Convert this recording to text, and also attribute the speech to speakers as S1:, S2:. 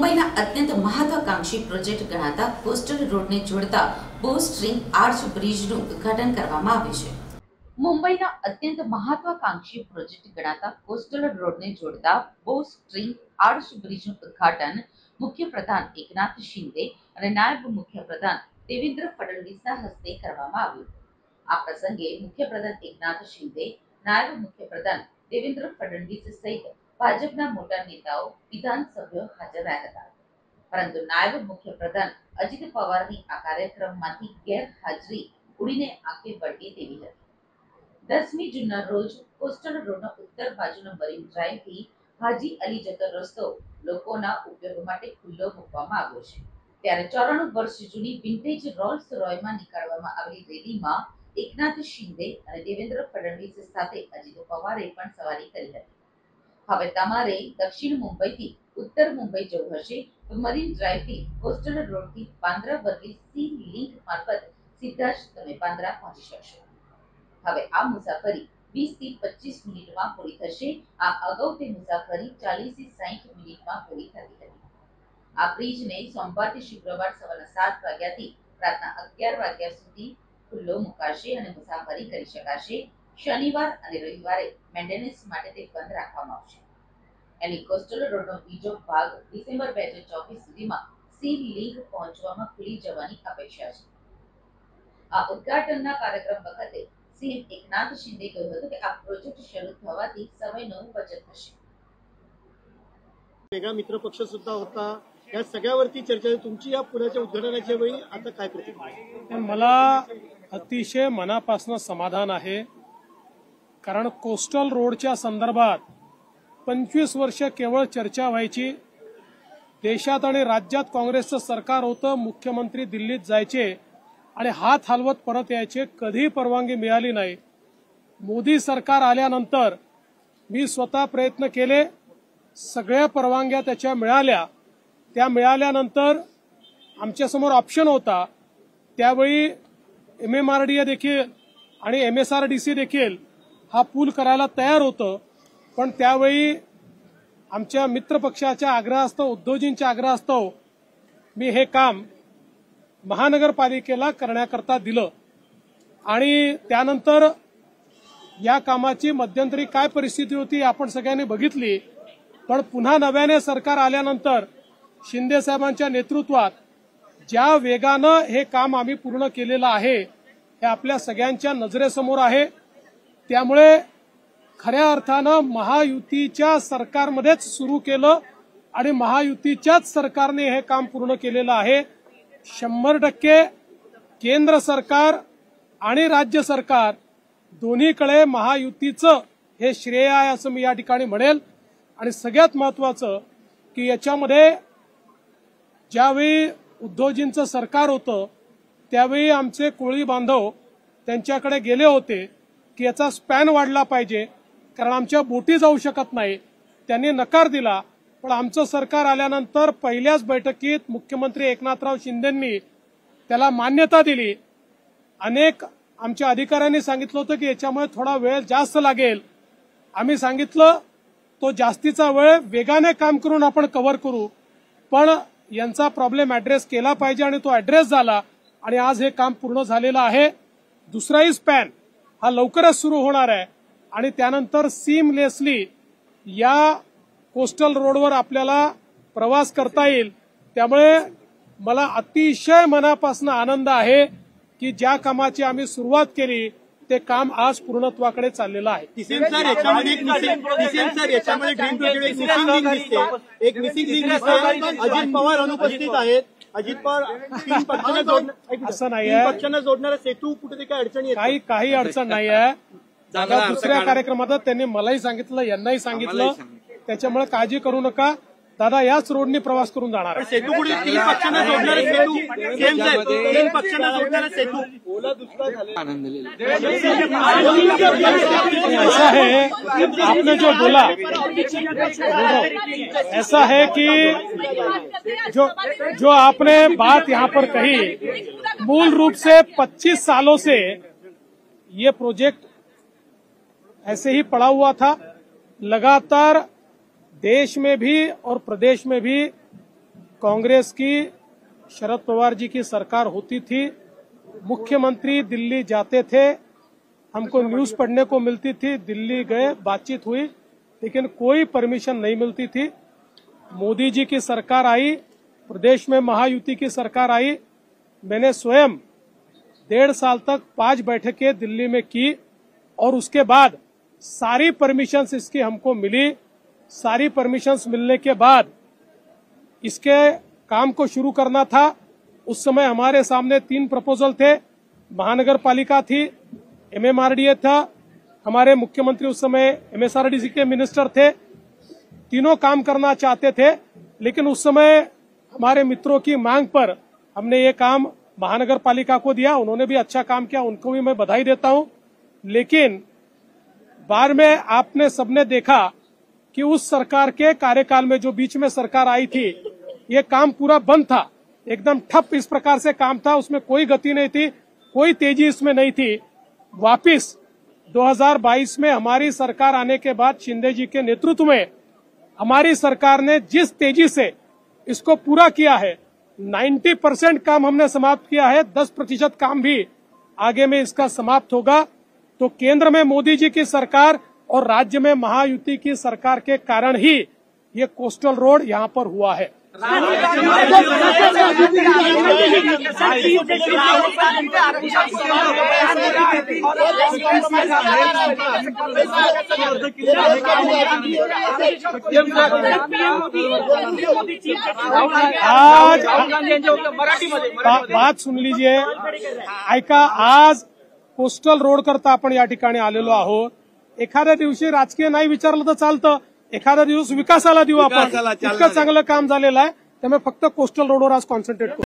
S1: मुंबईना अत्यंत महत्वाकांक्षी project गणाता coastal रोडने जोड़ता બોસ્ટ્રિંગ આર્ચ બ્રિજનું ઉદ્ઘાટન કરવામાં આવ્યું છે। મુંબઈના અત્યંત મહત્વાકાંક્ષી પ્રોજેક્ટ ગણાતા કોસ્ટલ રોડને જોડતા બોસ્ટ્રિંગ આર્ચ બ્રિજનું ઉદ્ઘાટન મુખ્યપ્રધાન એકનાથ શિંદે અને નાયબ મુખ્યપ્રધાન દેવેન્દ્ર ફડણવીસના હસ્તે કરવામાં આવ્યું। આ પ્રસંગે મુખ્યપ્રધાન એકનાથ શિંદે, નાયબ મુખ્યપ્રધાન દેવેન્દ્ર ફડણવીસ સહિત ભાજપના મોટા नेताओं विधानसभ्यो हाजर રહ્યા હતા। પરંતુ નાયબ મુખ્યપ્રધાન અજીત પવારની આ કાર્યક્રમમાંથી ગેરહાજરી ઉડીને આંખે પડતી તેવી હતી। 10મી જૂનના રોજ કોસ્ટલ રોડનો ઉત્તર બાજુનો મરીન ડ્રાઈવથી હાજી અલી જતો રસ્તો લોકોના ઉપયોગ માટે ખુલ્લો મૂકવામાં આવ્યો છે। ત્યારે 94 વર્ષ જૂની વિન્ટેજ રોલ્સ રોયમાં નીકાળવામાં આવેલી રેલીમાં એકનાથ શિંદે અને દેવેન્દ્ર ફડણવીસ સાથે અજીત પવારે પણ સવારી કરી હતી। હવે તમારે દક્ષિણ મુંબઈથી ઉત્તર મુંબઈ જવું હશે તો marine ડ્રાઈવથી coastal રોડથી Bandra Worli sea link મારફત સીધા જ તમે બાંદ્રા પહોંચી શકશો। હવે આ મુસાફરી 20 થી 25 મિનિટમાં પૂરી થશે। આ અગાઉ તે મુસાફરી 40 થી 60 મિનિટમાં પૂરી થતી હતી। આ બ્રિજને સોમવારથી શુક્રવાર સવારના 7 વાગ્યાથી રાતના 11 વાગ્યા સુધી ખુલ્લો મુકાશે અને મુસાફરી કરી શકાશે। શનિવાર અને રવિવારે મેન્ટેનન્સ માટે તે બંધ રાખવામાં આવશે। એની કોસ્ટલ રોડનો બીજો ભાગ ડિસેમ્બર 2024 સુધીમાં સી લિંક પહોંચવામાં ખુલી જવાની અપેક્ષા છે। આ ઉદ્ઘાટનના કાર્યક્રમ વખતે સીએમ એકનાથ શિંદે કહ્યું હતું કે આ પ્રોજેક્ટ શરૂ થવાથી સમયનો બચત થશે।
S2: वेगळा मित्रपक्ष सुद्धा होता, या सगळ्यावरती चर्चा तुमची या पुण्याच्या उद्घाटनाच्या वेळी आता काय प्रतिक्रिया?
S3: मला अतिशय मनापासून समाधान आहे, कारण कोस्टल रोडच्या संदर्भात 25 वर्ष केवळ चर्चा व्हायची। देशात आणि राज्यात काँग्रेसचं सरकार होतं, मुख्यमंत्री दिल्लीत जायचे आणि हात हलवत परत यायचे, कधी परवानगी मिळाली नाही। मोदी सरकार आल्यानंतर मी स्वतः प्रयत्न केले, सगळ्या परवानग्या त्याच्या मिळाल्या। त्या मिळाल्यानंतर आमच्या समोर ऑप्शन होता, त्यावेळी MMRDA देखील आणि MSRDC देखील हा पूल करायला तयार होतं, पण त्यावेळी आमच्या मित्रपक्षाच्या आग्रहास्तव, उद्धवजींच्या आग्रहास्तव मी हे काम महानगरपालिकेला करण्याकरता दिलं आणि त्यानंतर या कामाची मध्यंतरी काय परिस्थिती होती आपण सगळ्यांनी बघितली। पण पुन्हा नव्याने सरकार आल्यानंतर शिंदे साहेबांच्या नेतृत्वात ज्या वेगानं हे काम आम्ही पूर्ण केलेलं आहे हे आपल्या सगळ्यांच्या नजरेसमोर आहे। त्यामुळे खऱ्या अर्थानं महायुतीच्या सरकारमध्येच सुरू केलं आणि महायुतीच्याच सरकारने हे काम पूर्ण केलेलं आहे। 100% केंद्र सरकार आणि राज्य सरकार दोन्हीकडे महायुतीचं हे श्रेय आहे असं मी या ठिकाणी म्हणेल। आणि सगळ्यात महत्त्वाचं की याच्यामध्ये ज्यावेळी उद्धवजींचं सरकार होतं त्यावेळी आमचे कोळी बांधव त्यांच्याकडे गेले होते की याचा स्पॅन वाढला पाहिजे, कारण आमच्या बोटी जाऊ शकत नाही। त्यांनी नकार दिला, पण आमचं सरकार आल्यानंतर पहिल्याच बैठकीत मुख्यमंत्री एकनाथराव शिंदेंनी त्याला मान्यता दिली। अनेक आमच्या अधिकाऱ्यांनी सांगितलं होतं की याच्यामुळे थोडा वेळ जास्त लागेल। आम्ही सांगितलं तो जास्तीचा वेळ वेगाने काम करून आपण कव्हर करू, पण यांचा प्रॉब्लेम ॲड्रेस केला पाहिजे आणि तो ॲड्रेस झाला आणि आज हे काम पूर्ण झालेलं आहे। दुसराही स्पॅन हा लवकरच सुरू होणार आहे आणि त्यानंतर सीमलेसली या कोस्टल रोडवर आपल्याला प्रवास करता येईल। त्यामुळे मला अतिशय मनापासून आनंद आहे की ज्या कामाची आम्ही सुरुवात केली ते काम आज पूर्णत्वाकडे चाललेलं आहे।
S2: एक मिसिंग लिंक दिसते, अजित पवार अनुपस्थित आहेत। अजित पवार तीन पक्षांना जोडणारा सेतू कुठे काही अडचणी आहेत?
S3: काही अडचण नाही आहे। दुसऱ्या कार्यक्रमात त्यांनी मलाही सांगितलं, यांनाही सांगितलं, त्याच्यामुळे काळजी करू नका। दादा याच रोडनी प्रवास करून जाणार।
S2: सेतू कुठे तीन पक्षांना जोडणारा सेतू, तीन पक्षांना जोडणारा सेतू ओला दुष्काळ
S3: ऐसा है, आपने जो बोला ऐसा है कि जो आपने बात यहाँ पर कही, मूल रूप से 25 सालों से ये प्रोजेक्ट ऐसे ही पड़ा हुआ था। लगातार देश में भी और प्रदेश में भी कांग्रेस की शरद पवार जी की सरकार होती थी, मुख्यमंत्री दिल्ली जाते थे, हमको न्यूज पढ़ने को मिलती थी, दिल्ली गए, बातचीत हुई, लेकिन कोई परमिशन नहीं मिलती थी। मोदी जी की सरकार आई, प्रदेश में महायुति की सरकार आई, मैंने स्वयं 1.5 साल तक 5 बैठकें दिल्ली में की और उसके बाद सारी परमिशंस इसकी हमको मिली। सारी परमिशंस मिलने के बाद इसके काम को शुरू करना था। उस समय हमारे सामने 3 प्रपोजल थे। महानगर पालिका थी, एमएमआरडीए था, हमारे मुख्यमंत्री उस समय एमएसआरडीसी के मिनिस्टर थे। तीनों काम करना चाहते थे, लेकिन उस समय हमारे मित्रों की मांग पर हमने ये काम महानगर पालिका को दिया। उन्होंने भी अच्छा काम किया, उनको भी मैं बधाई देता हूं। लेकिन बाद में आपने सबने देखा कि उस सरकार के कार्यकाल में जो बीच में सरकार आई थी, ये काम पूरा बंद था, एकदम ठप इस प्रकार से काम था, उसमें कोई गति नहीं थी, कोई तेजी इसमें नहीं थी। वापिस 2022 में हमारी सरकार आने के बाद शिंदे जी के नेतृत्व में हमारी सरकार ने जिस तेजी से इसको पूरा किया है, 90% काम हमने समाप्त किया है, 10% काम भी आगे में इसका समाप्त होगा। तो केंद्र में मोदी जी की सरकार और राज्य में महायुति की सरकार के कारण ही ये कोस्टल रोड यहाँ पर हुआ है। आज बात सुन लीजिए, ऐका, आज कोस्टल रोड करता आपण या ठिकाणी आलेलो आहोत। एखाद्या दिवशी राजकीय नाही विचारलं तर चालतं, एखादा दिवस विकासाला देऊ आपण, इतकं चांगलं काम झालेलं आहे, त्यामुळे फक्त कोस्टल रोडवर आज कॉन्सन्ट्रेट करू।